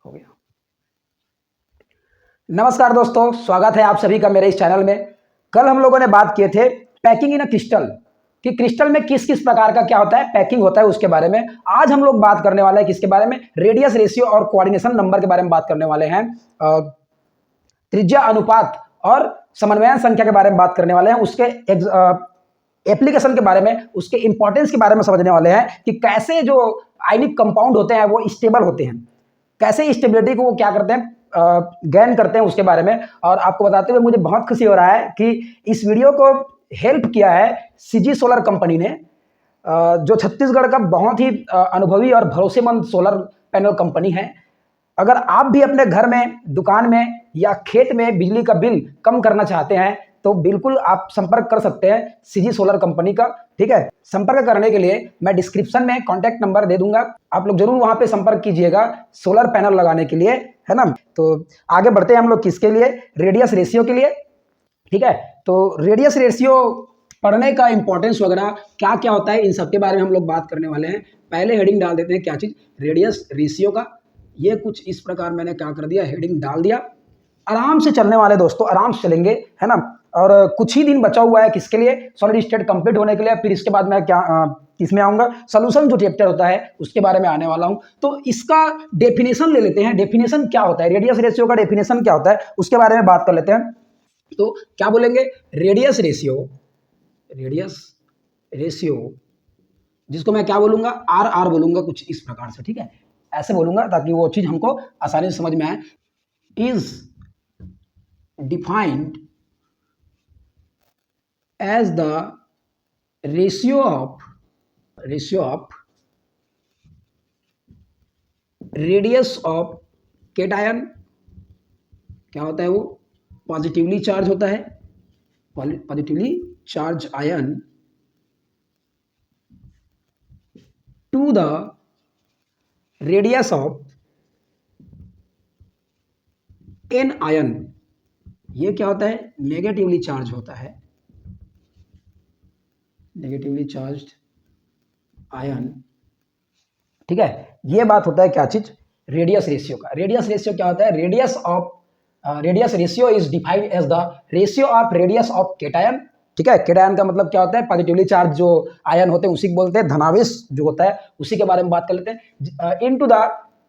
हो गया। नमस्कार दोस्तों, स्वागत है आप सभी का मेरे इस चैनल में। कल हम लोगों ने बात किए थे पैकिंग इन अ क्रिस्टल कि क्रिस्टल में किस किस प्रकार का क्या होता है, पैकिंग होता है, उसके बारे में आज हम लोग बात करने वाले हैं। किसके बारे में? रेडियस रेशियो और कोऑर्डिनेशन नंबर के बारे में बात करने वाले हैं। त्रिज्या अनुपात और समन्वयन संख्या के बारे में बात करने वाले हैं। उसके एप्लीकेशन के बारे में, उसके इंपॉर्टेंस के बारे में समझने वाले हैं कि कैसे जो आयनिक कंपाउंड होते हैं वो स्टेबल होते हैं, कैसे स्टेबिलिटी को वो क्या करते हैं, गेन करते हैं, उसके बारे में। और आपको बताते हुए मुझे बहुत खुशी हो रहा है कि इस वीडियो को हेल्प किया है सीजी सोलर कंपनी ने, जो छत्तीसगढ़ का बहुत ही अनुभवी और भरोसेमंद सोलर पैनल कंपनी है। अगर आप भी अपने घर में, दुकान में या खेत में बिजली का बिल कम करना चाहते हैं तो बिल्कुल आप संपर्क कर सकते हैं सीजी सोलर कंपनी का। ठीक है, संपर्क करने के लिए मैं डिस्क्रिप्शन में कॉन्टैक्ट नंबर दे दूंगा, आप लोग जरूर वहां पे संपर्क कीजिएगा सोलर पैनल लगाने के लिए, है ना। तो आगे बढ़ते हैं हम लोग किसके लिए? रेडियस रेशियो के लिए। ठीक है, तो रेडियस रेशियो पढ़ने का इंपॉर्टेंस वगैरह क्या क्या होता है, इन सब के बारे में हम लोग बात करने वाले हैं। पहले हेडिंग डाल देते हैं, क्या चीज? रेडियस रेशियो का। ये कुछ इस प्रकार मैंने क्या कर दिया, हेडिंग डाल दिया। आराम से चलने वाले दोस्तों, आराम से चलेंगे, है ना। और कुछ ही दिन बचा हुआ है किसके लिए? सॉलिड स्टेट कंप्लीट होने के लिए। फिर इसके बाद मैं क्या इसमें आऊंगा, सोल्यूशन जो चैप्टर होता है उसके बारे में आने वाला हूं। तो इसका डेफिनेशन ले लेते हैं। डेफिनेशन क्या होता है, रेडियस रेशियो का डेफिनेशन क्या होता है, उसके बारे में बात कर लेते हैं। तो क्या बोलेंगे? रेडियस रेशियो, रेडियस रेशियो जिसको मैं क्या बोलूंगा, आर आर बोलूंगा कुछ इस प्रकार से। ठीक है, ऐसे बोलूंगा ताकि वो चीज हमको आसानी से समझ में आए। Is defined as the ratio of radius of cation. क्या होता है वो? पॉजिटिवली चार्ज होता है, positively charge ion to the radius of anion. ये क्या होता है? नेगेटिवली चार्ज होता है, नेगेटिवली चार्ज्ड आयन। ठीक है, ये बात होता है क्या चीज? रेडियस रेशियो का। रेडियस रेशियो क्या होता है? Radius ratio is defined as the ratio of radius of cation. ठीक है, केटायन का मतलब क्या होता है? पॉजिटिवली चार्ज जो आयन होते हैं उसी को बोलते हैं, धनावेश जो होता है उसी के बारे में बात कर लेते हैं। Into the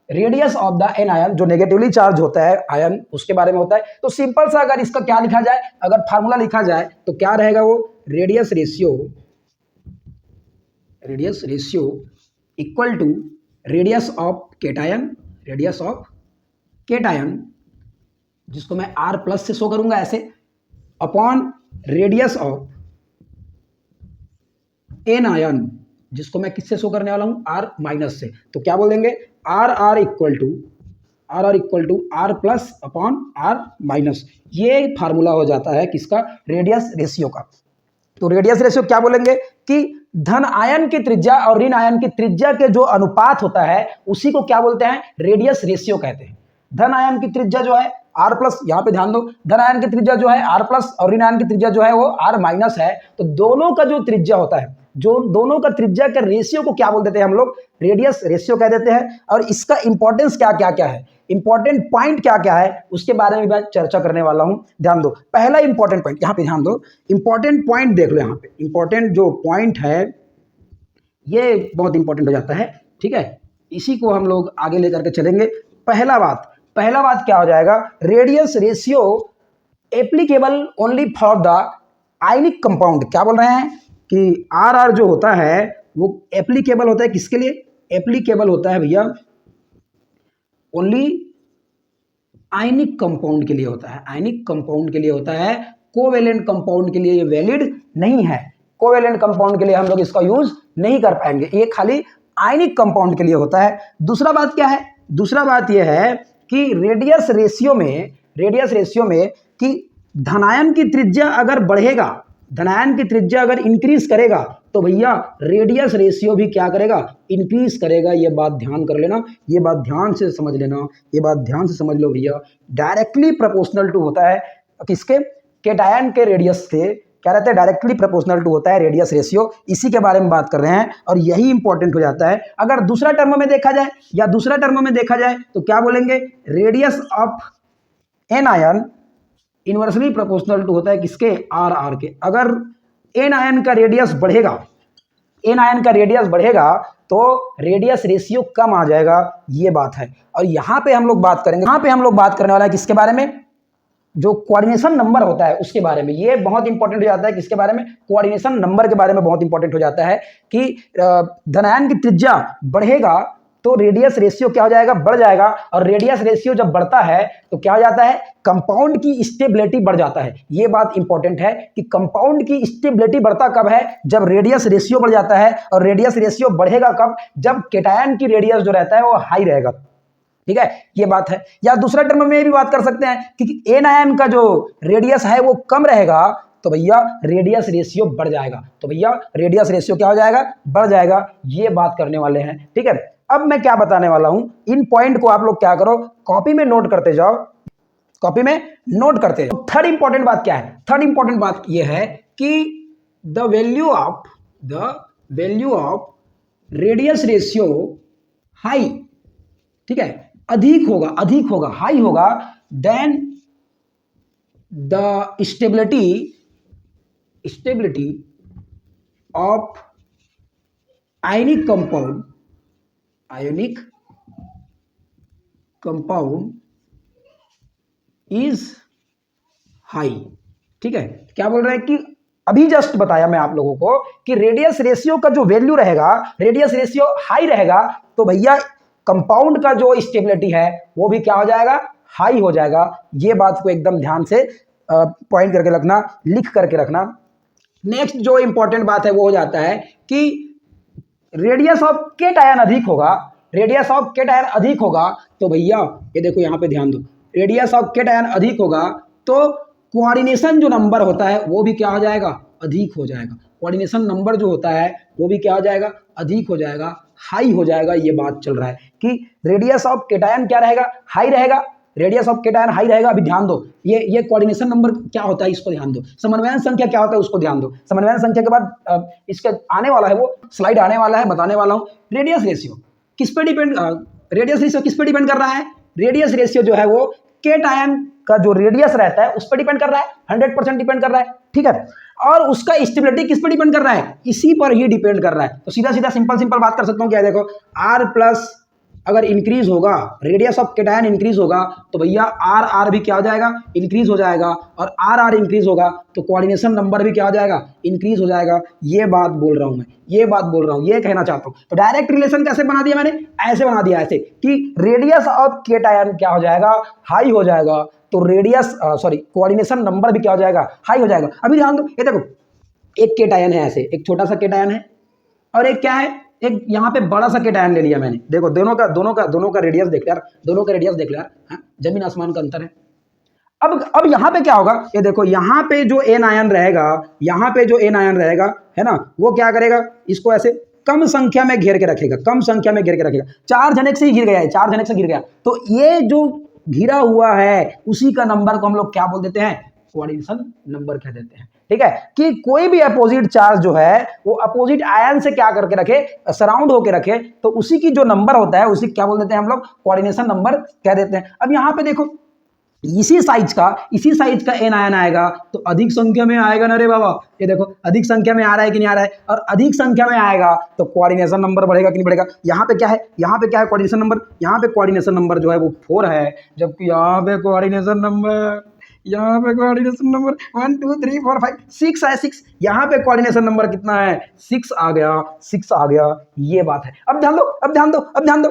radius of the anion, जो नेगेटिवली चार्ज होता है आयन, उसके बारे में होता है। तो सिंपल सा अगर इसका क्या लिखा जाए, अगर फार्मूला लिखा जाए तो क्या रहेगा वो? Radius ratio equal to radius of cation, जिसको मैं R प्लस से शो करूंगा ऐसे, upon radius of anion, जिसको मैं किससे शो करने वाला हूं? R माइनस से। तो क्या बोल देंगे? R equal to R plus upon R minus. ये फार्मूला हो जाता है किसका? रेडियस रेशियो का। तो रेडियस रेशियो क्या बोलेंगे कि धन आयन की त्रिज्या और ऋण आयन की त्रिज्या के जो अनुपात होता है उसी को क्या बोलते हैं? रेडियस रेशियो कहते हैं। धन आयन की त्रिज्या जो है R प्लस, यहां पे ध्यान दो, धन आयन की त्रिज्या जो है R प्लस और ऋण आयन की त्रिज्या जो है वो R माइनस है। तो दोनों का जो त्रिज्या होता है, जो दोनों का त्रिज्या के रेशियो को क्या बोल देते हैं हम लोग? रेडियस रेशियो कह देते हैं। और इसका इंपॉर्टेंस क्या क्या क्या है, इंपॉर्टेंट पॉइंट क्या क्या है, उसके बारे में मैं चर्चा करने वाला हूं। ध्यान दो, पहला इंपॉर्टेंट पॉइंट, यहां पे ध्यान दो, इंपॉर्टेंट पॉइंट देख लो। यहां पे इंपॉर्टेंट जो पॉइंट है ये बहुत इंपॉर्टेंट हो जाता है। ठीक है, इसी को हम लोग आगे लेकर के चलेंगे। पहला बात क्या हो जाएगा? Radius ratio applicable only for the ionic compound. क्या बोल रहे हैं कि आर जो होता है वो एप्लीकेबल होता है किसके लिए? एप्लीकेबल होता है भैया ओनली आयनिक कंपाउंड के लिए होता है, आयनिक कंपाउंड के लिए होता है। कोवेलेंट कंपाउंड के लिए ये वैलिड नहीं है। कोवेलेंट कंपाउंड के लिए हम लोग इसका यूज नहीं कर पाएंगे, ये खाली आयनिक कंपाउंड के लिए होता है। दूसरा बात क्या है? दूसरा बात यह है कि रेडियस रेशियो में कि धनायन की त्रिज्या अगर बढ़ेगा, धनायन की त्रिज्या अगर इंक्रीज करेगा तो भैया रेडियस रेशियो भी क्या करेगा? इंक्रीज करेगा। ये बात ध्यान कर लेना, ये बात ध्यान से समझ लेना, ये बात ध्यान से समझ लो भैया। डायरेक्टली प्रोपोर्शनल टू होता है किसके? केटायन के रेडियस से क्या रहता है, डायरेक्टली प्रोपोर्शनल टू होता है रेडियस रेशियो, इसी के बारे में बात कर रहे हैं और यही इंपॉर्टेंट हो जाता है। अगर दूसरा टर्म में देखा जाए या दूसरा टर्म में देखा जाए तो क्या बोलेंगे, radius of anion inversely proportional to होता है किसके, आर आर के। अगर एन आयन का रेडियस बढ़ेगा, एन आयन का रेडियस बढ़ेगा तो रेडियस रेशियो कम आ जाएगा, ये बात है। और यहाँ पे हम लोग बात करेंगे, यहाँ पे हम लोग बात करने वाला है किसके बारे में, जो कोऑर्डिनेशन नंबर होता है उसके बारे में। ये बहुत इंपॉर्टेंट हो जाता है किसके बारे में, कोऑर्डिनेशन नंबर के बारे में बहुत इंपॉर्टेंट हो जाता है कि धनायन की त्रिज्या बढ़ेगा तो रेडियस रेशियो क्या हो जाएगा, बढ़ जाएगा। और रेडियस रेशियो जब बढ़ता है तो क्या हो जाता है, कंपाउंड की स्टेबिलिटी बढ़ जाता है। ये बात इंपॉर्टेंट है कि कंपाउंड की स्टेबिलिटी बढ़ता कब है, जब रेडियस रेशियो बढ़ जाता है। और रेडियस रेशियो बढ़ेगा कब, जब केटायन की रेडियस जो रहता है वो हाई रहेगा, ठीक है, ये बात है। या दूसरा टर्म में भी बात कर सकते हैं कि एन आयन का जो रेडियस है वो कम रहेगा तो भैया रेडियस रेशियो बढ़ जाएगा, तो भैया रेडियस रेशियो क्या हो जाएगा, बढ़ जाएगा। ये बात करने वाले हैं, ठीक है। अब मैं क्या बताने वाला हूं, इन पॉइंट को आप लोग क्या करो, कॉपी में नोट करते जाओ, कॉपी में नोट करते जाओ। थर्ड इंपॉर्टेंट बात क्या है, थर्ड इंपॉर्टेंट बात यह है कि the value of radius ratio high, ठीक है, अधिक होगा, हाई होगा then the stability of ionic compound is high, ठीक है। क्या बोल रहे हैं कि अभी जस्ट बताया मैं आप लोगों को कि रेडियस रेशियो का जो वैल्यू रहेगा, रेडियस रेशियो हाई रहेगा तो भैया कंपाउंड का जो स्टेबिलिटी है वो भी क्या हो जाएगा, हाई हो जाएगा। ये बात को एकदम ध्यान से पॉइंट करके रखना, लिख करके रखना। नेक्स्ट जो इंपॉर्टेंट बात है वो हो जाता है कि रेडियस ऑफ केटायन अधिक होगा, रेडियस ऑफ केटायन अधिक होगा तो भैया ये देखो यहाँ पे ध्यान दो, रेडियस ऑफ केटायन अधिक होगा तो कोऑर्डिनेशन जो नंबर होता है वो भी क्या हो जाएगा, अधिक हो जाएगा। कोऑर्डिनेशन नंबर जो होता है वो भी क्या हो जाएगा, अधिक हो जाएगा, हाई हो जाएगा। ये बात चल रहा है कि रेडियस ऑफ केटायन क्या रहेगा, हाई रहेगा, रेडियस ऑफ केटायन हाई रहेगा। अभी ध्यान दो, ये कोऑर्डिनेशन नंबर क्या होता है इसको ध्यान दो, समन्वयन संख्या क्या होता है उसको ध्यान दो। समन्वयन संख्या के बाद इसके आने वाला है, वो स्लाइड आने वाला है, बताने वाला हूँ। रेडियस रेशियो किस पे डिपेंड, रेडियस रेशियो किस पे डिपेंड कर रहा है, रेडियस रेशियो जो है वो केटायन का जो रेडियस रहता है उस पर डिपेंड कर रहा है, 100% डिपेंड कर रहा है, ठीक है। और उसका स्टेबिलिटी किस पर डिपेंड कर रहा है, इसी पर ही डिपेंड कर रहा है। तो सीधा सीधा सिंपल बात कर सकता हूँ, क्या देखो, आर प्लस अगर इंक्रीज होगा, रेडियस ऑफ केटायन इंक्रीज होगा तो भैया आर आर भी क्या हो जाएगा, इंक्रीज हो जाएगा। और आर आर इंक्रीज होगा तो कोऑर्डिनेशन नंबर भी क्या हो जाएगा, इंक्रीज हो जाएगा। ये बात बोल रहा हूं मैं, ये बात बोल रहा हूं, ये कहना चाहता हूं। तो डायरेक्ट रिलेशन कैसे बना दिया मैंने, ऐसे बना दिया, ऐसे कि रेडियस ऑफ केटायन क्या हो जाएगा, हाई हो जाएगा, तो रेडियस कोऑर्डिनेशन नंबर भी क्या हो जाएगा, हाई हो जाएगा। अभी ध्यान दो, ये देखो एक केटायन है, ऐसे एक छोटा सा केटायन है और एक क्या है, एक यहाँ पे बड़ा सा केटायन ले लिया मैंने। देखो दोनों का रेडियस देख यार, दोनों का रेडियस देख यार, जमीन आसमान का अंतर है। अब यहाँ पे क्या होगा, ये देखो यहाँ पे जो एन आयन रहेगा, यहाँ पे जो एन आयन रहेगा है ना, वो क्या करेगा, इसको ऐसे कम संख्या में घेर के रखेगा, कम संख्या में घेर के रखेगा। चार जनक से ही घिर गया है, चार जनक से घिर गया, तो ये जो घिरा हुआ है उसी का नंबर को हम लोग क्या बोल देते हैं, कोऑर्डिनेशन नंबर कह देते हैं, ठीक है। कि कोई भी अपोजिट चार्ज जो है वो अपोजिट आयन से क्या करके रखे, सराउंड होके रखे, तो उसी की जो नंबर होता है उसी क्या बोल देते हैं हम लोग, कोऑर्डिनेशन नंबर कह देते हैं। अब यहाँ पे देखो इसी साइज का एन आयन आएगा तो अधिक संख्या में आएगा ना रे बाबा, ये देखो अधिक संख्या में आ रहा है कि नहीं आ रहा है, और अधिक संख्या में आएगा तो कोऑर्डिनेशन नंबर बढ़ेगा कि नहीं बढ़ेगा। यहाँ पे क्या है, यहाँ पे क्या है, कोऑर्डिनेशन नंबर, यहाँ पे कोऑर्डिनेशन नंबर जो है वो 4 है, जबकि यहाँ पे कोऑर्डिनेशन नंबर 1 2 3 4 5 6 है, 6। यहाँ पे कोऑर्डिनेशन नंबर कितना है, 6 आ गया, ये बात है। अब ध्यान दो,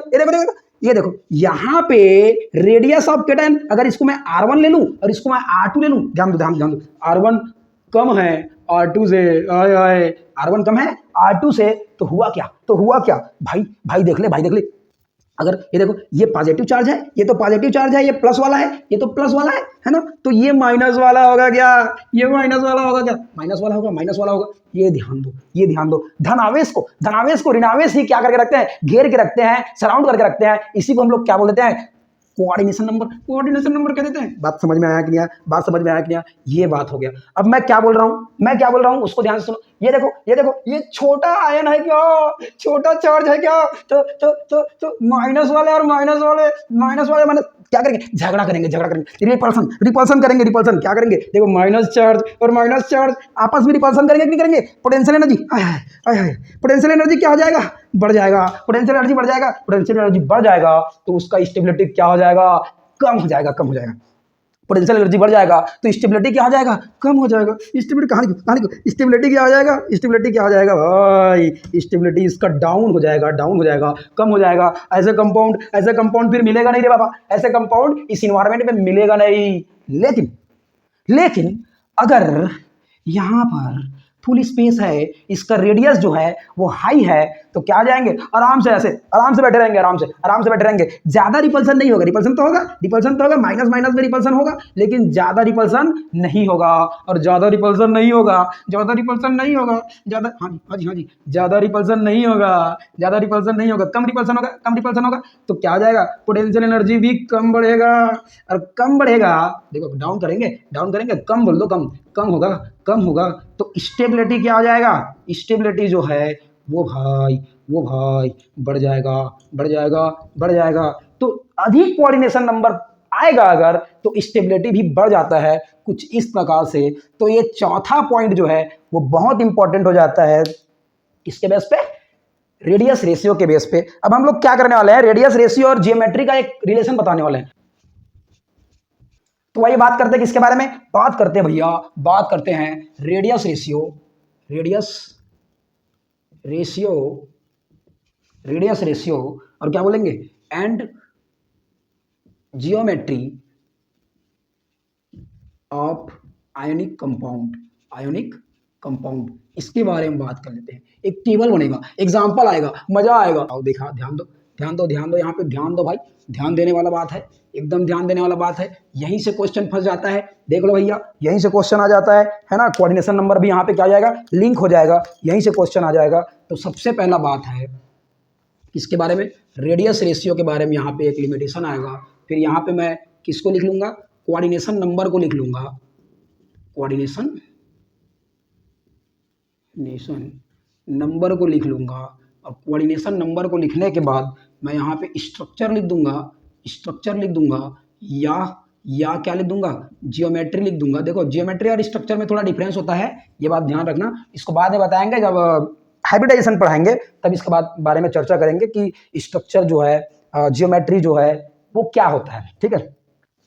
ये देखो यहाँ पे रेडियस ऑफ केटायन, अगर इसको मैं R1 ले लूं और इसको मैं R2 ले लूं, ध्यान दो, R1 कम है R2 से, R1 कम है R2 से, तो हुआ क्या भाई देख ले, अगर ये देखो ये पॉजिटिव चार्ज है, ये तो पॉजिटिव चार्ज है, ये प्लस वाला है, ये तो प्लस वाला है ना, तो ये माइनस वाला होगा क्या, ये माइनस वाला होगा क्या, माइनस वाला होगा। ये ध्यान दो, धनावेश को ऋणावेश ही क्या करके रखते हैं, घेर के रखते हैं, सराउंड करके रखते हैं। इसी को हम लोग क्या बोल देते हैं, कोऑर्डिनेशन नंबर कह देते हैं। बात समझ में आया कि नहीं आया? बात समझ में आया कि नहीं आया? ये बात हो गया। अब मैं क्या बोल रहा हूँ उसको ध्यान से सुनो। ये देखो ये छोटा आयन है क्या, छोटा चार्ज है क्या? तो माइनस वाले और माइनस वाले माइनस क्या करेंगे? झगड़ा करेंगे, रिपल्सन करेंगे। क्या करेंगे? देखो माइनस चार्ज और माइनस चार्ज आपस में रिपल्सन करेंगे कि नहीं करेंगे? पोटेंशियल एनर्जी पोटेंशियल एनर्जी क्या हो जाएगा? बढ़ जाएगा। पोटेंशियल एनर्जी बढ़ जाएगा तो उसका स्टेबिलिटी क्या हो जाएगा? कम हो जाएगा। पोटेंशियल एनर्जी बढ़ जाएगा तो स्टेबिलिटी क्या हो जाएगा? कम हो जाएगा। स्टेबिलिटी कहाँ लिखो? स्टेबिलिटी क्या हो जाएगा भाई? स्टेबिलिटी इसका डाउन हो जाएगा, कम हो जाएगा। ऐसे कंपाउंड फिर मिलेगा नहीं रे बाबा, ऐसे कंपाउंड इस इन्वायरमेंट में मिलेगा नहीं। लेकिन अगर यहाँ पर फुल स्पेस है, इसका रेडियस जो है वो हाई है, तो क्या आ जाएंगे? आराम से बैठे रहेंगे। ज्यादा रिपल्सन नहीं होगा। रिपल्सन तो होगा, माइनस में रिपल्सन होगा, लेकिन ज्यादा रिपल्सन नहीं होगा। और ज्यादा रिपल्सन नहीं होगा, ज्यादा रिपल्सन नहीं होगा, कम रिपल्सन होगा तो क्या आ जाएगा? पोटेंशियल एनर्जी भी कम बढ़ेगा। और कम बढ़ेगा, देखो डाउन करेंगे, कम बोल दो, कम होगा तो स्टेबिलिटी क्या हो जाएगा? स्टेबिलिटी जो है वो भाई बढ़ जाएगा। तो अधिक कोऑर्डिनेशन नंबर आएगा अगर, तो स्टेबिलिटी भी बढ़ जाता है कुछ इस प्रकार से। तो ये चौथा पॉइंट जो है वो बहुत इंपॉर्टेंट हो जाता है। किसके बेस पे? रेडियस रेशियो के बेस पे। अब हम लोग क्या करने वाले हैं? रेडियस रेशियो और जियोमेट्री का एक रिलेशन बताने वाले हैं। तो वही बात करते हैं किसके बारे में? बात करते हैं रेडियस रेशियो और क्या बोलेंगे? And geometry of ionic compound. इसके बारे में बात कर लेते हैं। एक टेबल बनेगा, एग्जाम्पल आएगा, मजा आएगा। आओ देखा, ध्यान दो यहाँ पे ध्यान दो भाई, ध्यान देने वाला बात है, एकदम ध्यान देने वाला बात है। यहीं से क्वेश्चन फंस जाता है, देख लो भैया, यहीं से क्वेश्चन आ जाता है ना। कोऑर्डिनेशन नंबर भी यहाँ पे क्या आ जाएगा? लिंक हो जाएगा, यहीं से क्वेश्चन आ जाएगा। तो सबसे पहला बात है किसके बारे में? रेडियस रेशियो के बारे में। यहाँ पे एक लिमिटेशन आएगा, फिर यहाँ पे मैं किसको लिख लूंगा? कोऑर्डिनेशन नंबर को लिख लूंगा। कोऑर्डिनेशन नंबर को लिख लूंगा। और कोऑर्डिनेशन नंबर को लिखने के बाद मैं यहाँ पे स्ट्रक्चर लिख दूंगा या क्या लिख दूंगा? जियोमेट्री लिख दूंगा। देखो जियोमेट्री और स्ट्रक्चर में थोड़ा डिफरेंस होता है, ये बात ध्यान रखना। इसको बाद में बताएंगे, जब हाइब्रिडाइजेशन पढ़ाएंगे तब इसके बारे में चर्चा करेंगे कि स्ट्रक्चर जो है, जियोमेट्री जो है वो क्या होता है। ठीक है,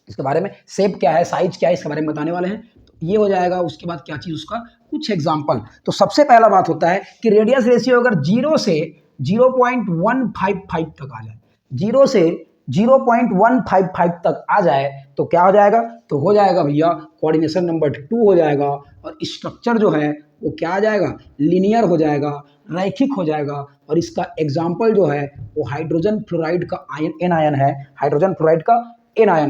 इसके बारे में शेप क्या है, साइज क्या है, इसके बारे में बताने वाले हैं। तो ये हो जाएगा। उसके बाद क्या चीज़? उसका कुछ एग्जाम्पल। तो सबसे पहला बात होता है कि रेडियस रेशियो अगर 0 से 0.155 तक आ जाए, 0 से 0.155 तक आ जाए तो क्या हो जाएगा? तो हो जाएगा भैया कोऑर्डिनेशन नंबर 2 हो जाएगा। और स्ट्रक्चर जो है वो क्या आ जाएगा? लीनियर हो जाएगा, रैखिक हो जाएगा। और इसका एग्जाम्पल जो है वो हाइड्रोजन फ्लोराइड का एन आयन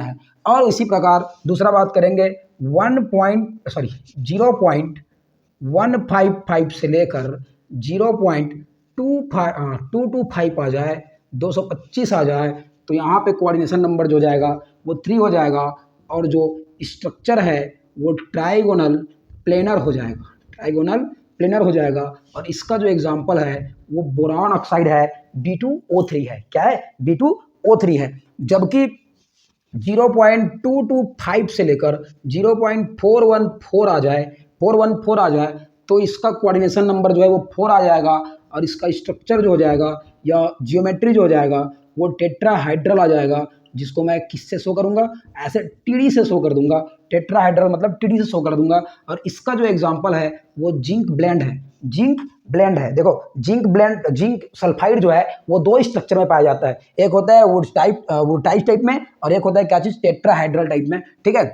है। और इसी प्रकार दूसरा बात करेंगे 0.155 से लेकर 0.225 आ जाए, 225 आ जाए, तो यहाँ पे कोऑर्डिनेशन नंबर जो जाएगा वो 3 हो जाएगा। और जो स्ट्रक्चर है वो ट्राइगोनल प्लेनर हो जाएगा। और इसका जो एग्जाम्पल है वो बोरान ऑक्साइड है, B2O3 है। क्या है? B2O3 है। जबकि 0.225 से लेकर 0.414 आ जाए तो इसका कोऑर्डिनेशन नंबर जो है वो 4 आ जाएगा। और इसका स्ट्रक्चर जो हो जाएगा या जियोमेट्री जो हो जाएगा वो टेट्राहाइड्रल आ जाएगा, जिसको मैं किससे शो करूंगा? ऐसे टीडी से शो कर दूंगा। टेट्राहाइड्रल मतलब टीडी से शो कर दूंगा। और इसका जो एग्जांपल है वो जिंक ब्लेंड है। देखो जिंक सल्फाइड जो है वो 2 स्ट्रक्चर में पाया जाता है। एक होता है वुड टाइप में, और एक होता है क्या चीज? टेट्राहाइड्रल टाइप में। ठीक है,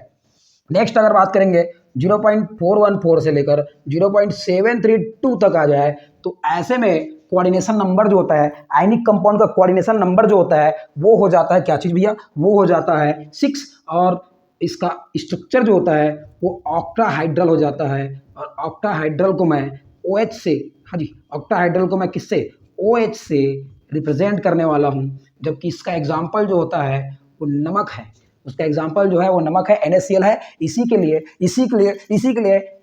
नेक्स्ट अगर बात करेंगे 0.414 से लेकर 0.732 तक आ जाए तो ऐसे में कोऑर्डिनेशन नंबर जो होता है, आयनिक कंपाउंड का कोऑर्डिनेशन नंबर जो होता है वो हो जाता है क्या चीज भैया? वो हो जाता है 6। और इसका स्ट्रक्चर जो होता है वो ऑक्टाहाइड्रल हो जाता है। और ऑक्टाहाइड्रल को मैं OH से, ऑक्टाहाइड्रल को मैं किससे? OH से रिप्रेजेंट करने वाला हूँ। जबकि इसका एग्जाम्पल जो होता है वो नमक है, उसका एग्जाम्पल जो है वो नमक है, NaCl है। इसी के लिए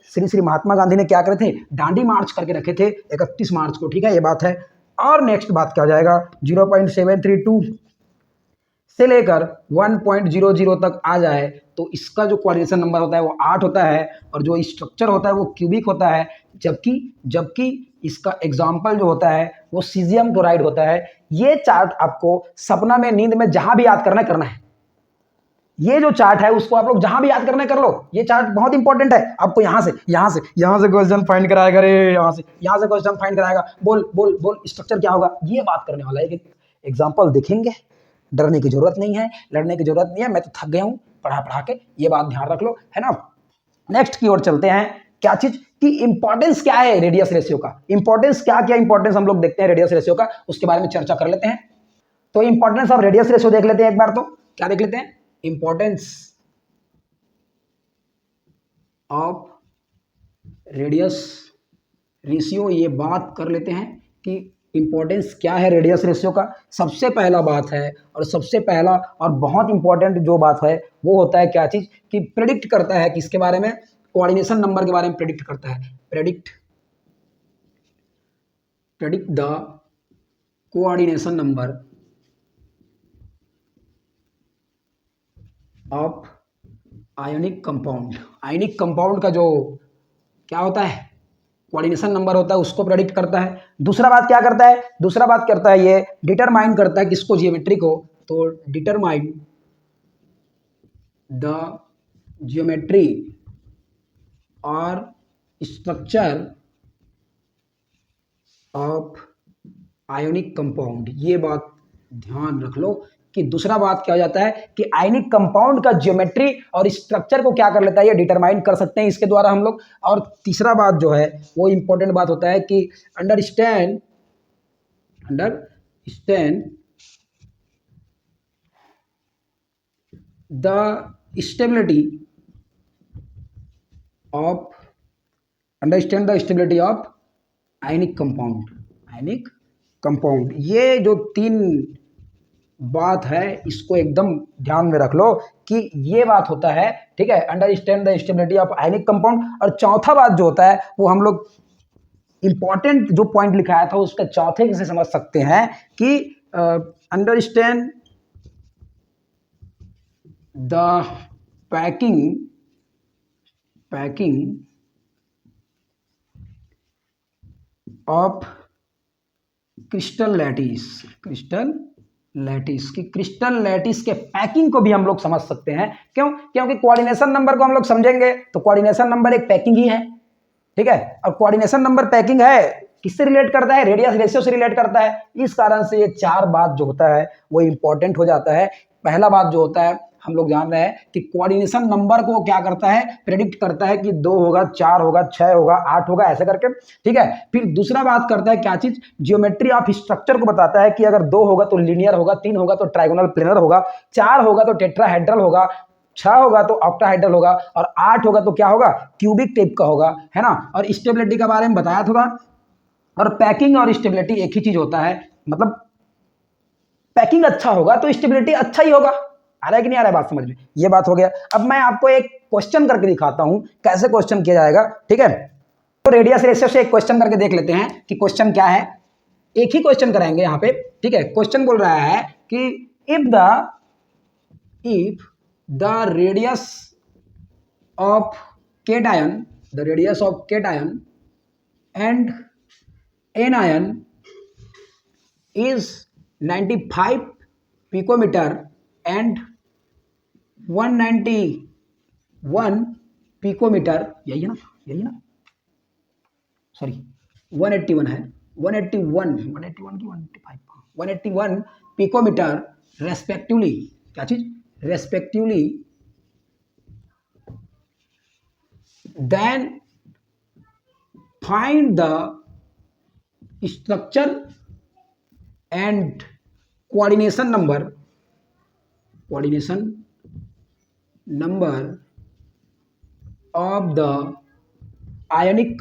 श्री श्री महात्मा गांधी ने क्या करे थे, डांडी मार्च करके रखे थे 31 मार्च को, ठीक है, ये बात है। और नेक्स्ट बात क्या हो जाएगा, 0.732 से लेकर 1.00 तक आ जाए तो इसका जो कोऑर्डिनेशन नंबर होता है वो 8 होता है, और जो स्ट्रक्चर होता है वो क्यूबिक होता है, जबकि इसका एग्जाम्पल जो होता है वो सीजियम क्लोराइड होता है। ये चार्ट आपको सपना में, नींद में, जहां भी याद करना है। ये जो चार्ट है उसको आप लोग जहां भी याद करना कर लो, ये चार्ट बहुत इंपॉर्टेंट है। आपको यहां से क्वेश्चन फाइंड कराएगा, रे यहाँ से क्वेश्चन फाइंड कराएगा, बोल स्ट्रक्चर क्या होगा, ये बात करने वाला है। एग्जाम्पल देखेंगे, डरने की जरूरत नहीं है, लड़ने की जरूरत नहीं है, मैं तो थक गया हूँ पढ़ा के, ये बात ध्यान रख लो, है ना। नेक्स्ट की ओर चलते हैं, क्या चीज की इंपॉर्टेंस क्या है रेडियस रेशियो का, इंपॉर्टेंस क्या इंपॉर्टेंस हम लोग देखते हैं रेडियस रेशियो का, उसके बारे में चर्चा कर लेते हैं। तो इंपॉर्टेंस ऑफ रेडियस रेशियो देख लेते हैं एक बार, तो क्या देख लेते हैं, इंपॉर्टेंस ऑफ रेडियस रेशियो, ये बात कर लेते हैं कि इंपॉर्टेंस क्या है रेडियस रेशियो का। सबसे पहला बात है, और सबसे पहला और बहुत इंपॉर्टेंट जो बात है वो होता है क्या चीज, कि प्रेडिक्ट करता है किसके बारे में, कोऑर्डिनेशन नंबर के बारे में प्रेडिक्ट करता है। Predict the coordination number of ionic compound. Ionic compound का जो क्या होता है, कोऑर्डिनेशन नंबर होता है, उसको प्रेडिक्ट करता है। दूसरा बात क्या करता है, ये डिटरमाइन करता है किसको, ज्योमेट्री को। तो डिटरमाइन द ज्योमेट्री और स्ट्रक्चर ऑफ आयोनिक कंपाउंड, ये बात ध्यान रख लो कि दूसरा बात क्या हो जाता है कि आयनिक कंपाउंड का ज्योमेट्री और स्ट्रक्चर को क्या कर लेता है, ये डिटरमाइन कर सकते हैं इसके द्वारा हम लोग। और तीसरा बात जो है वो इंपॉर्टेंट बात होता है कि understand the stability of ionic compound. ये जो तीन बात है इसको एकदम ध्यान में रख लो कि ये बात होता है, ठीक है, understand the stability of ionic compound. और चौथा बात जो होता है वो हम लोग इंपॉर्टेंट जो पॉइंट लिखाया था उसका चौथे से समझ सकते हैं कि understand the packing of crystal lattice के पैकिंग को भी हम लोग समझ सकते हैं। क्यों? क्योंकि कोऑर्डिनेशन नंबर को हम लोग समझेंगे तो कोऑर्डिनेशन नंबर एक पैकिंग ही है, ठीक है, और कोऑर्डिनेशन नंबर पैकिंग है, किससे रिलेट करता है, रेडियस रेशियो से रिलेट करता है। इस कारण से ये चार बात जो होता है वो इंपॉर्टेंट हो जाता है। पहला बात जो होता है हम लोग जान रहे हैं कि कोऑर्डिनेशन नंबर को क्या करता है, प्रेडिक्ट करता है कि 2 होगा, 4 होगा, 6 होगा, 8 होगा, ऐसे करके, ठीक है। फिर दूसरा बात करता है क्या चीज, ज्योमेट्री ऑफ स्ट्रक्चर को बताता है कि अगर 2 होगा तो लीनियर होगा, 3 होगा तो ट्राइगोनल प्लेनर होगा, 4 होगा तो टेट्राहेड्रल होगा, 6 होगा तो ऑक्टाहेड्रल होगा, और 8 होगा तो क्या होगा, क्यूबिक टाइप का होगा, है ना। और स्टेबिलिटी के बारे में बताया थोड़ा। और पैकिंग और स्टेबिलिटी एक ही चीज होता है, मतलब पैकिंग अच्छा होगा तो स्टेबिलिटी अच्छा ही होगा। आ रहा है कि नहीं आ रहा है बात समझ में, ये बात हो गया। अब मैं आपको एक क्वेश्चन करके दिखाता हूं कैसे क्वेश्चन किया जाएगा, ठीक है। तो रेडियस रेशियो से एक क्वेश्चन करके देख लेते हैं कि क्वेश्चन क्या है। एक ही क्वेश्चन कराएंगे यहाँ पे, ठीक है। क्वेश्चन बोल रहा है कि if the radius of cation and anion is 95 picometer and 191 picometer, यही है ना, सॉरी 181 है, 181 की 181 पिकोमीटर रेस्पेक्टिवली, क्या चीज, respectively, then find the structure and coordination number of the ionic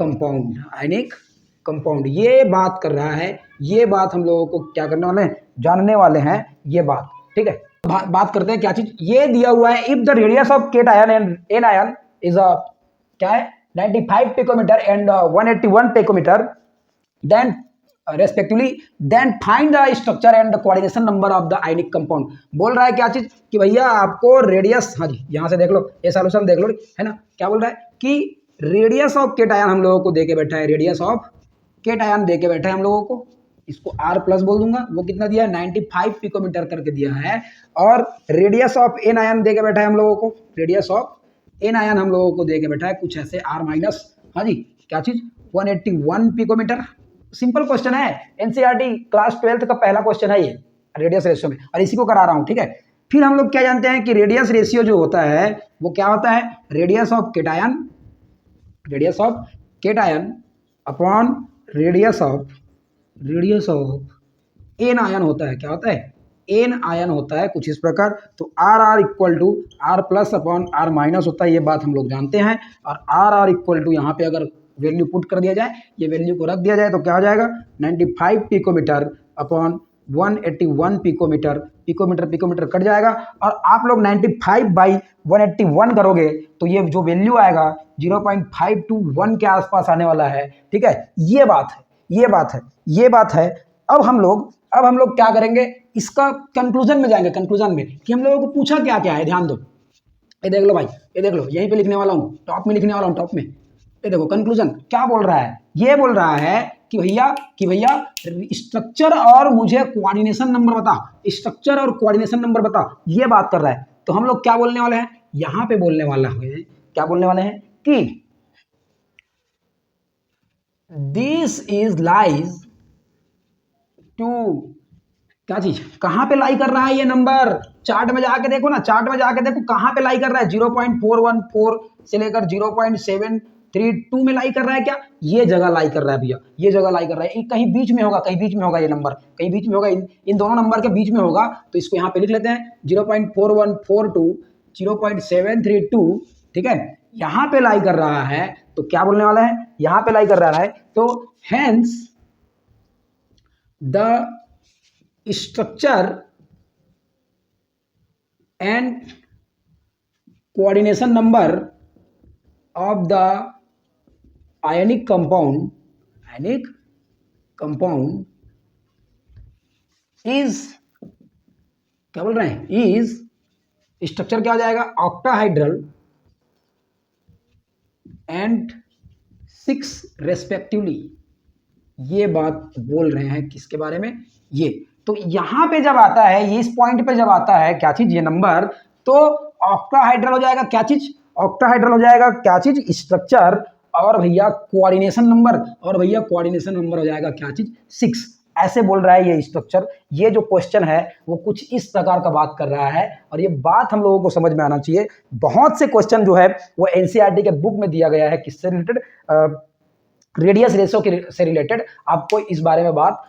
compound। ये बात कर रहा है, ये बात हम लोगों को क्या करने वाले हैं, जानने वाले हैं ये बात। ठीक है। बात करते हैं क्या चीज, ये दिया हुआ है if the radius of cation and anion is क्या है 95 picometer and 181 picometer, then respectively then find the structure and the coordination number of the ionic compound. बोल रहा है क्या चीज कि भैया आपको रेडियस, हाँ जी यहाँ से देख लो, ये सॉल्यूशन देख लो, है ना। क्या बोल रहा है कि रेडियस ऑफ केट आयन हम लोगों को दे के बैठा है, रेडियस ऑफ केट आयन दे के बैठा है हम लोगों को, इसको R प्लस बोल दूंगा, वो कितना दिया है 95 पिकोमीटर करके दिया है। और रेडियस ऑफ एन आयन दे के बैठा है हम लोगों को, रेडियस ऑफ एन आयन हम लोगों को दे के बैठा है कुछ ऐसे R माइनस, हाँ जी क्या चीज 181 पिकोमीटर। सिंपल क्वेश्चन है, एनसीईआरटी क्लास 12 का पहला क्वेश्चन है ये रेडियस रेशियो में, और इसी को करा रहा हूं, ठीक है। फिर हम लोग क्या जानते हैं कि रेडियस रेशियो जो होता है वो क्या होता है, radius of cation, radius of cation upon radius of anion होता है, क्या होता है एन आयन होता है कुछ इस प्रकार। तो R R equal to R plus upon R minus होता है, ये बात हम लोग जानते हैं। और आर आर इक्वल टू यहाँ पे अगर वैल्यू पुट कर दिया जाए, ये वैल्यू को रख दिया जाए तो क्या हो जाएगा 95 पिकोमीटर अपॉन 181 पिकोमीटर, पिकोमीटर कट जाएगा। और आप लोग 95 बाई 181 करोगे तो ये जो वैल्यू आएगा 0.521 के आसपास आने वाला है, ठीक है। ये बात है। अब हम लोग क्या करेंगे, इसका कंक्लूजन में जाएंगे, कंक्लूजन में कि हम लोगों को पूछा क्या क्या है, ध्यान दो, ये देख लो भाई, ये देख लो, यहीं पे लिखने वाला हूँ, टॉप में लिखने वाला हूँ, टॉप में। ये देखो कंक्लूजन क्या बोल रहा है, ये बोल रहा है कि भैया स्ट्रक्चर और मुझे कोऑर्डिनेशन नंबर बता, स्ट्रक्चर और कोऑर्डिनेशन नंबर बता, ये बात कर रहा है। तो हम लोग क्या बोलने वाले हैं, यहां पे बोलने वाला है, क्या बोलने वाले हैं कि दिस इज लाइज टू, क्या चीज कहां पे लाई कर रहा है ये नंबर, चार्ट में जाके देखो ना, चार्ट में जाके देखो कहां पे लाई कर रहा है, 0.414 से लेकर 0.732 में लाई कर रहा है, क्या ये जगह लाई कर रहा है भैया, ये जगह लाई कर रहा है, कहीं बीच में होगा, कहीं बीच में होगा ये नंबर, कहीं बीच में होगा, इन दोनों नंबर के बीच में होगा। तो इसको यहाँ पे लिख लेते हैं 0.4142 0.732, ठीक है, यहाँ पे लाई कर रहा है। तो क्या बोलने वाला है, यहाँ पे लाई कर रहा है, तो hence the structure and coordination number of the ionic compound is, क्या बोल रहे हैं, is स्ट्रक्चर क्या हो जाएगा ऑक्टाहाइड्रल एंड 6 रेस्पेक्टिवली। ये बात बोल रहे हैं किसके बारे में, ये तो यहां पे जब आता है, इस पॉइंट पे जब आता है क्या चीज ये नंबर, तो ऑक्टाहाइड्रल हो जाएगा, क्या चीज ऑक्टाहाइड्रल हो जाएगा, क्या चीज स्ट्रक्चर, और भैया कोऑर्डिनेशन नंबर, और भैया कोऑर्डिनेशन नंबर हो जाएगा क्या चीज 6। ऐसे बोल रहा है ये स्ट्रक्चर। ये जो क्वेश्चन है वो कुछ इस प्रकार का बात कर रहा है, और ये बात हम लोगों को समझ में आना चाहिए। बहुत से क्वेश्चन जो है वो एनसीईआरटी के बुक में दिया गया है, किससे रिलेटेड, रेडियस रेशियो से रिलेटेड। आपको इस बारे में बात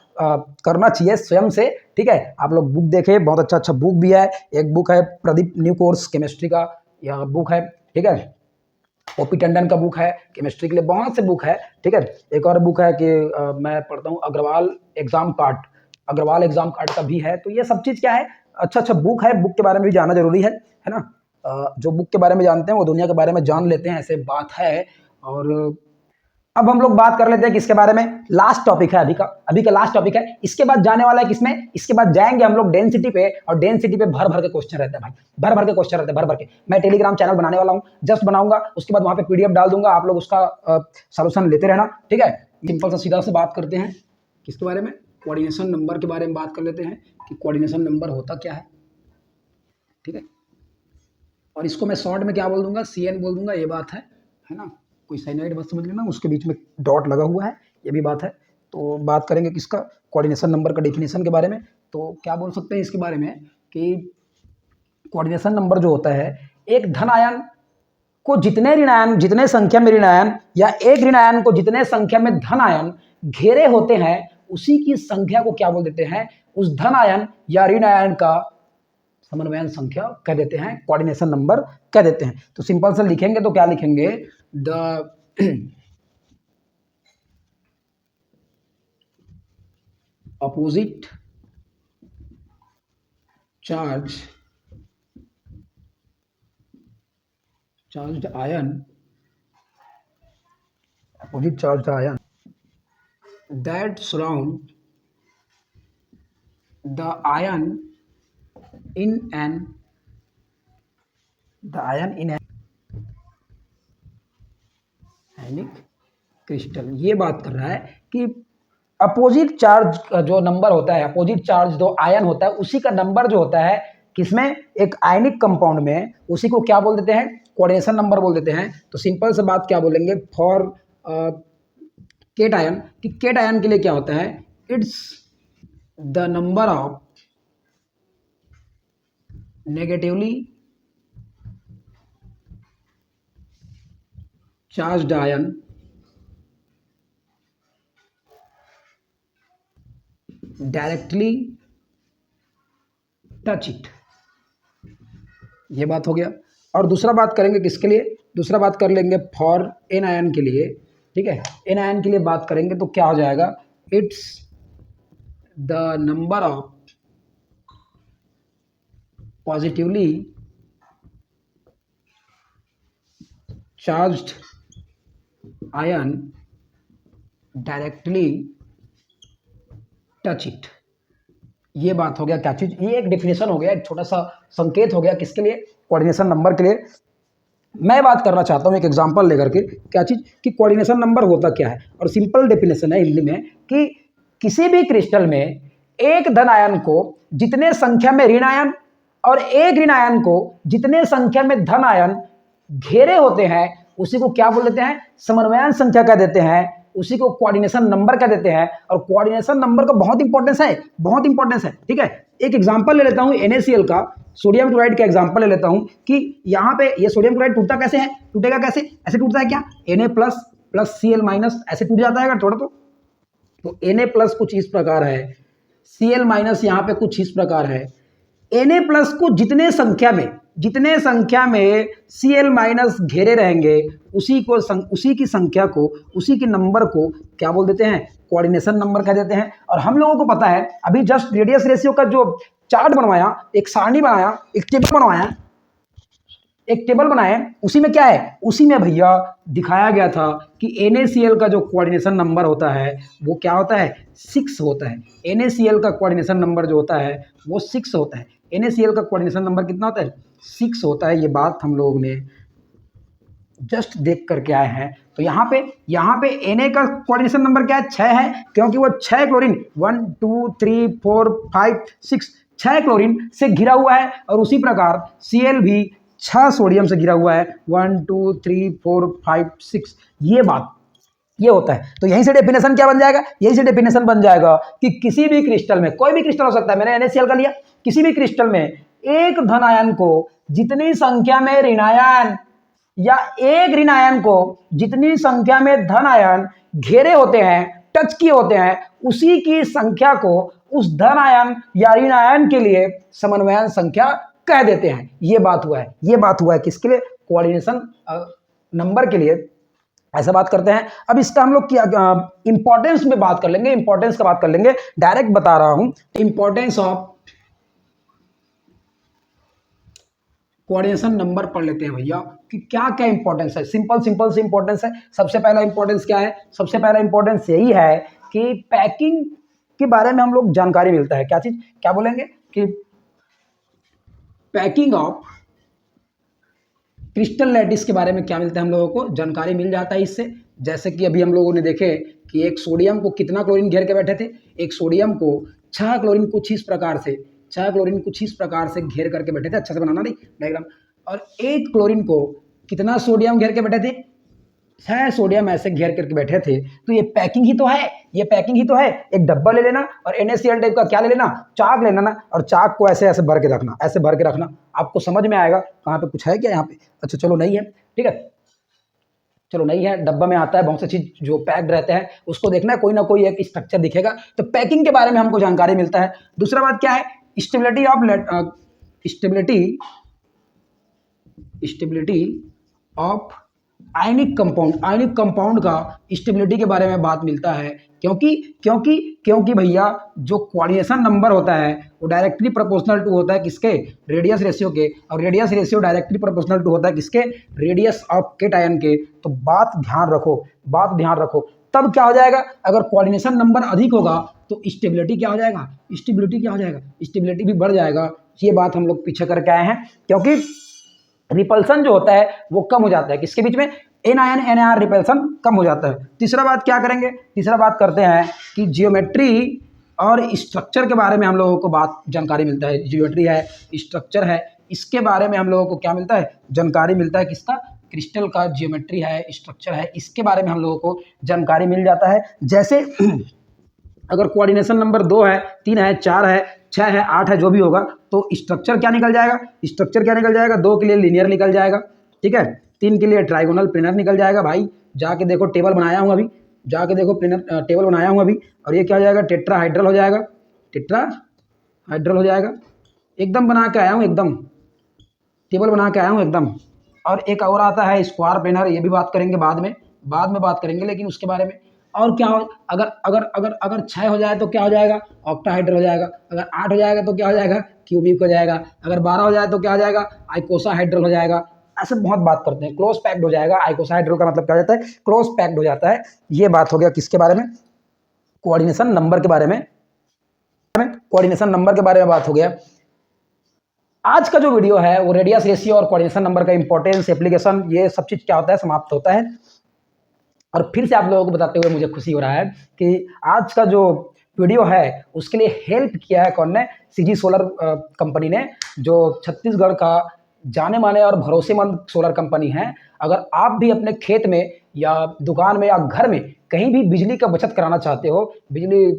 करना चाहिए स्वयं से, ठीक है। आप लोग बुक देखें, बहुत अच्छा बुक भी है, एक बुक है प्रदीप न्यू कोर्स केमिस्ट्री का, यह बुक है, ठीक है। ओपी टंडन का बुक है केमिस्ट्री के लिए, बहुत से बुक है, ठीक है। एक और बुक है कि मैं पढ़ता हूँ अग्रवाल एग्जाम कार्ड का भी है। तो ये सब चीज़ क्या है, अच्छा बुक है, बुक के बारे में भी जानना जरूरी है ना। जो बुक के बारे में जानते हैं वो दुनिया के बारे में जान लेते हैं, ऐसे बात है। और अब हम लोग बात कर लेते हैं किसके बारे में, लास्ट टॉपिक है अभी का लास्ट टॉपिक है। इसके बाद जाने वाला है किसमें, इसके बाद जाएंगे हम लोग डेंसिटी पे, और डेंसिटी पे भर भर के क्वेश्चन रहते हैं भाई, भर भर के क्वेश्चन रहते हैं, भर भर के। मैं टेलीग्राम चैनल बनाने वाला हूँ, जस्ट बनाऊंगा, उसके बाद वहां पे पीडीएफ डाल दूंगा, आप लोग उसका सोल्यूशन लेते रहना, ठीक है। सिंपल सा सीधा से बात करते हैं किसके बारे में, कोऑर्डिनेशन नंबर के बारे में बात कर लेते हैं कि कोऑर्डिनेशन नंबर होता क्या है, ठीक है। और इसको मैं शॉर्ट में क्या बोल दूंगा, CN बोल दूंगा, ये बात है ना। कोई साइनाइड बस समझ लेना, उसके बीच में डॉट लगा हुआ है, ये भी बात है। तो बात करेंगे किसका, कोऑर्डिनेशन नंबर का डेफिनेशन के बारे में। तो क्या बोल सकते हैं इसके बारे में कि कोऑर्डिनेशन नंबर जो होता है, एक धन आयन को जितने ऋण आयन, जितने संख्या में ऋण आयन, या एक ऋण आयन को जितने संख्या में धन आयन घेरे होते हैं, उसी की संख्या को क्या बोल देते हैं, उस धन आयन या ऋण आयन का समन्वयन संख्या कह देते हैं, कोऑर्डिनेशन नंबर कह देते हैं। तो सिंपल से लिखेंगे तो क्या लिखेंगे, the opposite charged ion, opposite charged ion that surround the ion in an ionic crystal. ये बात कर रहा है कि अपोजिट चार्ज का जो नंबर होता है, अपोजिट चार्ज जो आयन होता है, उसी का नंबर जो होता है किसमें, एक आयनिक कंपाउंड में, उसी को क्या बोल देते हैं, कोऑर्डिनेशन नंबर बोल देते हैं। तो सिंपल से बात क्या बोलेंगे, फॉर केट आयन, कि केट आयन के लिए क्या होता है, it's the number of negatively charged ion directly touch it. ये बात हो गया। और दूसरा बात करेंगे किसके लिए, दूसरा बात कर लेंगे फॉर एन आयन के लिए। ठीक है, एन आयन के लिए बात करेंगे तो क्या हो जाएगा, it's the number of positively charged ion directly touch it. ये बात हो गया क्या चीज, ये एक डेफिनेशन हो गया, एक छोटा सा संकेत हो गया किसके लिए, कोऑर्डिनेशन नंबर के लिए। मैं बात करना चाहता हूँ एक एग्जांपल लेकर के, क्या चीज कि कोऑर्डिनेशन नंबर होता क्या है। और सिंपल डेफिनेशन है हिंदी में कि किसी भी क्रिस्टल में एक धन आयन को जितने संख्या में ऋण आयन और एक ऋण आयन को जितने संख्या में धन आयन घेरे होते हैं, उसी को क्या बोल देते हैं, समन्वयन संख्या कह देते हैं, उसी को कोऑर्डिनेशन नंबर कह देते हैं। और कोऑर्डिनेशन नंबर का बहुत इंपॉर्टेंस है, बहुत इंपॉर्टेंस है। ठीक है, एक एग्जांपल ले लेता हूं NaCl का, सोडियम क्लोराइड का एग्जांपल ले लेता हूं कि यहाँ पे ये सोडियम क्लोराइड टूटता कैसे है, टूटेगा कैसे, ऐसे टूटता है क्या, Na प्लस प्लस Cl ऐसे टूट जाता है अगर थोड़ा तो Na प्लस कुछ इस प्रकार है, Cl यहाँ पे कुछ इस प्रकार है। Na प्लस को जितने संख्या में Cl घेरे रहेंगे, उसी की संख्या को, उसी के नंबर को क्या बोल देते हैं, कोऑर्डिनेशन नंबर कह देते हैं। और हम लोगों को पता है, अभी जस्ट रेडियस रेशियो का जो चार्ट बनवाया, एक सारणी बनाया, एक टेबल बनाया, उसी में क्या है, उसी में भैया दिखाया गया था कि NaCl का जो कोऑर्डिनेशन नंबर होता है वो क्या होता है, 6 होता है। NaCl का कोऑर्डिनेशन नंबर जो होता है वो 6 होता है। NaCl का कोऑर्डिनेशन नंबर कितना होता है, 6 होता है। ये बात हम लोगों ने जस्ट देख करके आए हैं। तो यहाँ पे Na का कोऑर्डिनेशन नंबर क्या है, 6 है, क्योंकि वो 6 क्लोरीन 1 2 3 4 5 6 6 क्लोरीन से घिरा हुआ है। और उसी प्रकार Cl भी 6 सोडियम से घिरा हुआ है, 1 2 3 4 5 6। ये होता है। तो यहीं से डेफिनेशन क्या बन जाएगा, यहीं से डेफिनेशन बन जाएगा कि किसी भी क्रिस्टल में, कोई भी क्रिस्टल हो सकता है, मैंने NaCl का लिया, किसी भी क्रिस्टल में एक धन आयन को जितनी संख्या में ऋण आयन या एक ऋण आयन को जितनी संख्या में धन आयन घेरे होते हैं, टच किए होते हैं, उसी की संख्या को उस धन आयन या ऋण आयन के लिए समन्वयन संख्या कह देते हैं। ये बात हुआ है किसके लिए, कोऑर्डिनेशन नंबर के लिए। ऐसा बात करते हैं। अब इसका हम लोग क्या इंपॉर्टेंस में बात कर लेंगे, इंपॉर्टेंस का बात कर लेंगे, डायरेक्ट बता रहा हूं, इंपॉर्टेंस ऑफ कोऑर्डिनेशन नंबर पढ़ लेते हैं भैया कि क्या क्या इंपॉर्टेंस है। सिंपल से इंपॉर्टेंस है। सबसे पहला इंपॉर्टेंस क्या है, सबसे पहला इंपॉर्टेंस यही है कि पैकिंग के बारे में हम लोग जानकारी मिलता है। क्या चीज, क्या बोलेंगे कि पैकिंग ऑफ क्रिस्टल लैटिस के बारे में क्या मिलता है, हम लोगों को जानकारी मिल जाता है इससे। जैसे कि अभी हम लोगों ने देखे कि एक सोडियम को कितना क्लोरीन घेर के बैठे थे, एक सोडियम को 6 क्लोरीन कुछ इस प्रकार से घेर करके बैठे थे। अच्छा से बनाना नहीं डायग्राम। और एक क्लोरीन को कितना सोडियम घेर के बैठे थे, 6 सोडियम ऐसे घेर करके बैठे थे। तो ये पैकिंग ही तो है, एक डब्बा ले लेना और NaCl टाइप का क्या ले लेना, चाक ले लेना, और चाक को ऐसे भर के रखना, आपको समझ में आएगा। कहाँ पे कुछ है क्या यहाँ पे, अच्छा चलो नहीं है, ठीक है, चलो नहीं है, डब्बा में आता है बहुत सी चीज जो पैक्ड रहते हैं, उसको देखना है, कोई ना कोई एक स्ट्रक्चर दिखेगा। तो पैकिंग के बारे में हमको जानकारी मिलता है। दूसरा बात क्या है, स्टेबिलिटी ऑफ आयनिक कंपाउंड का स्टेबिलिटी के बारे में बात मिलता है, क्योंकि क्योंकि क्योंकि भैया जो कोऑर्डिनेशन नंबर होता है वो डायरेक्टली प्रोपोर्शनल टू होता है किसके, रेडियस रेशियो के, और radius ratio directly proportional to होता है किसके, रेडियस ऑफ केटायन के। तो बात ध्यान रखो, तब क्या हो जाएगा, अगर कोऑर्डिनेशन नंबर अधिक होगा तो स्टेबिलिटी क्या हो जाएगा, स्टेबिलिटी भी बढ़ जाएगा। ये बात हम लोग पीछे करके आए हैं, क्योंकि रिपल्सन जो होता है वो कम हो जाता है किसके बीच में, N ion N R repulsion कम हो जाता है। तीसरा बात क्या करेंगे, तीसरा बात करते हैं कि जियोमेट्री और स्ट्रक्चर के बारे में हम लोगों को जानकारी मिलता है। जियोमेट्री है, स्ट्रक्चर है, इसके बारे में हम लोगों को क्या मिलता है, जानकारी मिलता है। किसका, क्रिस्टल का जियोमेट्री है, स्ट्रक्चर है, इसके बारे में हम लोगों को जानकारी मिल जाता है। जैसे अगर कोऑर्डिनेशन नंबर 2 है, 3 है, 4 है, 6 है, 8 है, जो भी होगा, तो स्ट्रक्चर क्या निकल जाएगा, 2 के लिए लीनियर निकल जाएगा, ठीक है, 3 के लिए ट्राइगोनल प्लेनर निकल जाएगा। भाई जाके देखो, टेबल बनाया हूँ अभी, टेबल बनाया हूँ अभी, और ये क्या हो जाएगा, टेट्राहाइड्रल हो जाएगा, एकदम बना के आया हूँ, एकदम टेबल बना के आया हूँ एकदम। और एक और आता है स्क्वायर प्लेनर, ये भी बात करेंगे बाद में बात करेंगे, लेकिन उसके बारे में। और क्या हो, अगर 6 हो जाए तो क्या हो जाएगा, ऑक्टाहाइड्रल हो जाएगा। अगर 8 हो जाएगा तो क्या हो जाएगा, क्यूबिक हो जाएगा। अगर 12 हो जाए तो क्या हो जाएगा, आइकोसाहाइड्रल हो जाएगा। ऐसे बहुत बात करते हैं, क्लोज पैक्ड हो जाएगा। आइकोसाहाइड्रल का मतलब क्या हो जाता है, क्लोज पैक्ड हो जाता है। ये बात हो गया किसके बारे में, कोऑर्डिनेशन नंबर के बारे में बात हो गया। आज का जो वीडियो है वो रेडियस रेशियो और कोऑर्डिनेशन नंबर का इंपॉर्टेंस, एप्लीकेशन, ये सब चीज़ क्या होता है, समाप्त होता है। और फिर से आप लोगों को बताते हुए मुझे खुशी हो रहा है कि आज का जो वीडियो है उसके लिए हेल्प किया है कौन ने, सीजी सोलर कंपनी ने, जो छत्तीसगढ़ का जाने माने और भरोसेमंद सोलर कंपनी है। अगर आप भी अपने खेत में या दुकान में या घर में कहीं भी बिजली का बचत कराना चाहते हो, बिजली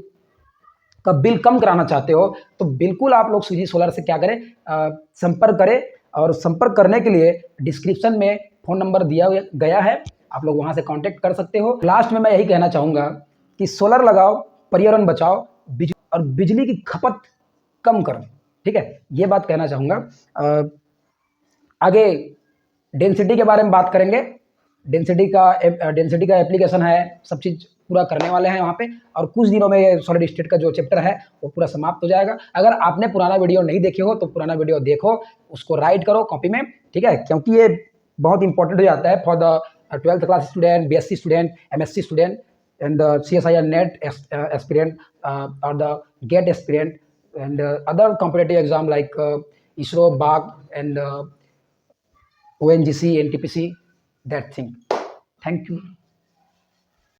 का बिल कम कराना चाहते हो, तो बिल्कुल आप लोग सीजी सोलर से क्या करें, संपर्क करें। और संपर्क करने के लिए डिस्क्रिप्शन में फ़ोन नंबर दिया गया है, आप लोग वहाँ से कांटेक्ट कर सकते हो। लास्ट में मैं यही कहना चाहूँगा कि सोलर लगाओ, पर्यावरण बचाओ, और बिजली की खपत कम करो, ठीक है, ये बात कहना चाहूँगा। आगे डेंसिटी के बारे में बात करेंगे। डेंसिटी का एप्लीकेशन है, सब चीज़ पूरा करने वाले हैं वहाँ पे, और कुछ दिनों में ये सॉलिड स्टेट का जो चैप्टर है वो पूरा समाप्त हो जाएगा। अगर आपने पुराना वीडियो नहीं देखे हो तो पुराना वीडियो देखो, उसको राइट करो कॉपी में, ठीक है, क्योंकि ये बहुत इंपॉर्टेंट हो जाता है for the 12th class student, BSc student, MSc student, and CSIR NET aspirant, or the GATE aspirant, and other competitive exam like ISRO, BAG, and ONGC, NTPC, that thing. Thank you.